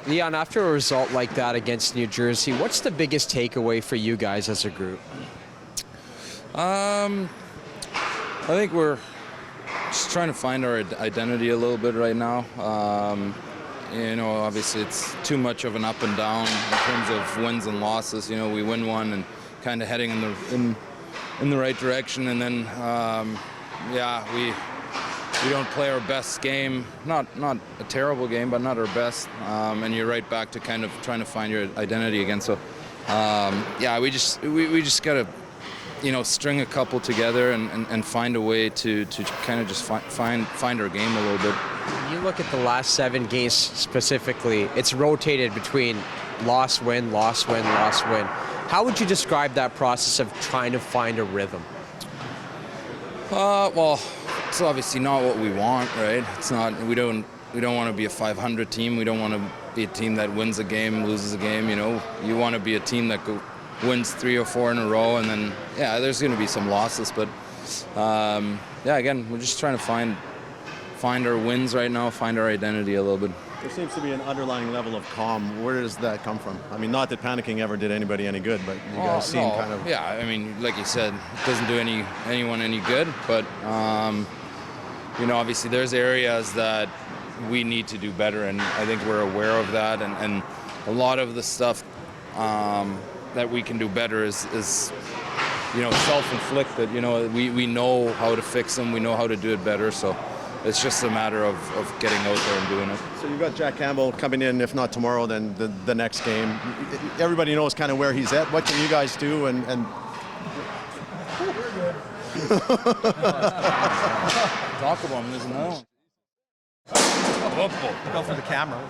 Leon, after a result like that against New Jersey, what's the biggest takeaway for you guys as a group? I think we're just trying to find our identity a little bit right now. Obviously it's too much of an up and down in terms of wins and losses. We win one and kind of heading in the right direction, and then we don't play our best game. Not a terrible game, but not our best. And you're right back to kind of trying to find your identity again. So we just gotta string a couple together and find a way to kind of just find our game a little bit. When you look at the last 7 games specifically, it's rotated between loss, win, loss, win, loss, win. How would you describe that process of trying to find a rhythm? Well, it's obviously not what we want, right? It's not. We don't want to be a 500 team. We don't want to be a team that wins a game, loses a game. You want to be a team that wins 3 or 4 in a row, and then there's going to be some losses, but again, we're just trying to find our wins right now, find our identity a little bit. There seems to be an underlying level of calm. Where does that come from? I mean, not that panicking ever did anybody any good, but you guys seem kind of... Yeah, I mean, like you said, it doesn't do anyone any good, but obviously there's areas that we need to do better, and I think we're aware of that, and a lot of the stuff that we can do better is self-inflicted. We know how to fix them, we know how to do it better, so it's just a matter of getting out there and doing it. So you've got Jack Campbell coming in, if not tomorrow, then the next game. Everybody knows kind of where he's at. What can you guys do? And we're good. Talk about him, isn't it? Go for the camera.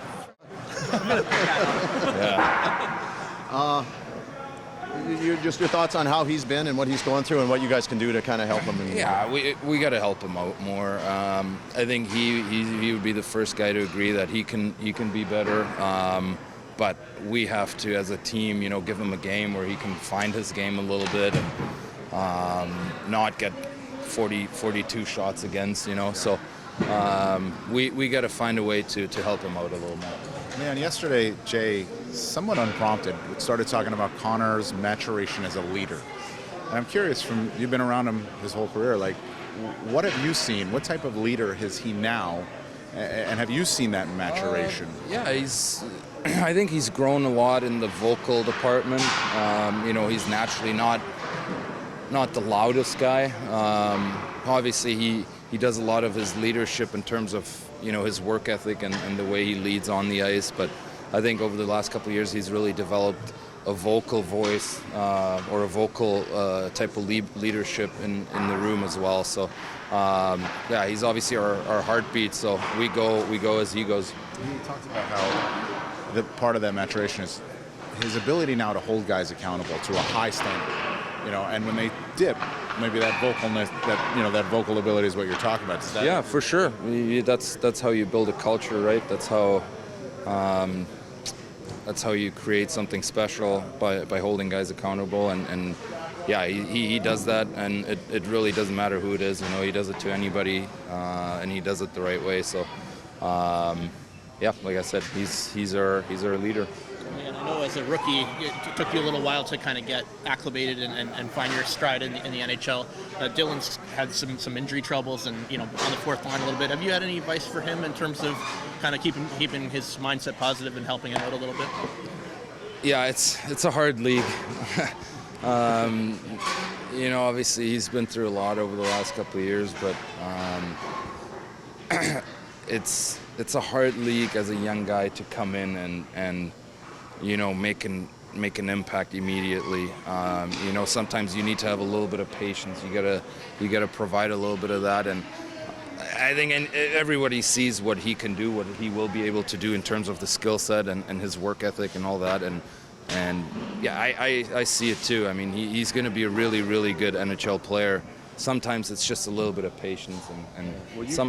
Yeah. Your thoughts on how he's been and what he's going through and what you guys can do to kind of help him? We got to help him out more. I think he would be the first guy to agree that he can be better. But we have to, as a team, give him a game where he can find his game a little bit and not get 42 shots against. So we got to find a way to help him out a little more. Man, yesterday, Jay, somewhat unprompted, started talking about Connor's maturation as a leader. And I'm curious, you've been around him his whole career, what have you seen? What type of leader is he now? And have you seen that maturation? I think he's grown a lot in the vocal department. He's naturally not the loudest guy. Obviously, he does a lot of his leadership in terms of his work ethic and the way he leads on the ice, but I think over the last couple of years he's really developed a vocal voice or a vocal type of leadership in the room as well. So he's obviously our heartbeat, so we go as he goes. He talked about how the part of that maturation is his ability now to hold guys accountable to a high standard. And when they dip, maybe that vocalness, that vocal ability is what you're talking about. Yeah, for sure. That's how you build a culture, right? That's how you create something special by holding guys accountable. And he does that, and it really doesn't matter who it is. He does it to anybody, and he does it the right way. So, like I said, he's our leader. And I know as a rookie, it took you a little while to kind of get acclimated and find your stride in the NHL. Dylan's had some injury troubles and on the fourth line a little bit. Have you had any advice for him in terms of kind of keeping his mindset positive and helping him out a little bit? Yeah, it's a hard league. Obviously he's been through a lot over the last couple of years, but it's a hard league as a young guy to come in and make an impact immediately. Sometimes you need to have a little bit of patience. You gotta provide a little bit of that, and I think everybody sees what he can do, what he will be able to do in terms of the skill set and his work ethic and all that. And I see it too. I mean, he's going to be a really, really good NHL player. Sometimes it's just a little bit of patience and sorry.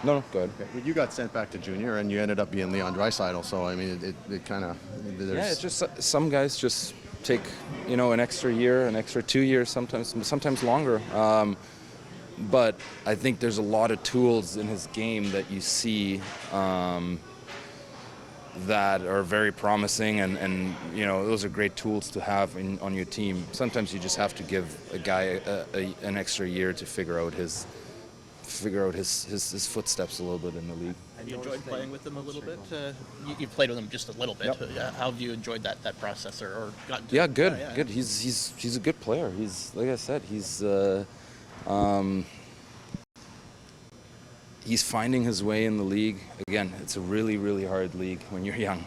No, go ahead. Okay. Well, you got sent back to junior, and you ended up being Leon Draisaitl. So I mean, it kind of it's just some guys just take an extra year, an extra 2 years, sometimes longer. But I think there's a lot of tools in his game that you see that are very promising, and you know, those are great tools to have on your team. Sometimes you just have to give a guy an extra year to figure out his footsteps a little bit in the league. Have you enjoyed playing with him a little bit? You played with him just a little bit. Yep. How have you enjoyed that process, or gotten to? Yeah, good, Yeah. good. He's a good player. He's, like I said, he's finding his way in the league. Again, it's a really, really hard league when you're young.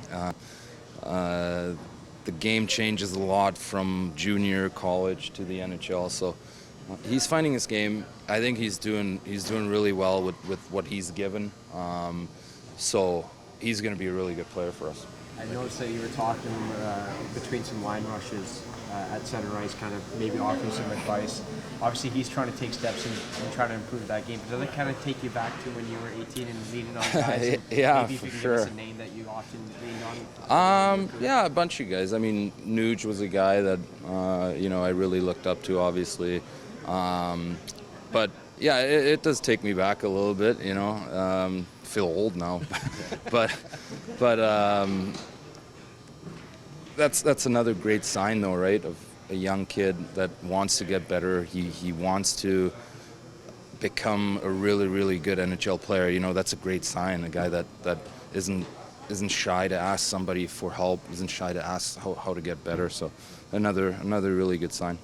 The game changes a lot from junior college to the NHL, so he's finding his game. I think he's doing really well with what he's given. So he's going to be a really good player for us. I noticed that you were talking between some line rushes at center ice, kind of maybe offering some advice. Obviously, he's trying to take steps and try to improve that game. Does it kind of take you back to when you were 18 and leaning on guys? Yeah, maybe if you for can sure. give us a name that you often leaned on? Yeah, a bunch of guys. I mean, Nuge was a guy that you know, I really looked up to, obviously. But yeah, it does take me back a little bit. You know, feel old now, but that's another great sign, though, right? Of a young kid that wants to get better. He wants to become a really, really good NHL player. You know, that's a great sign. A guy that isn't shy to ask somebody for help, isn't shy to ask how to get better. So another really good sign.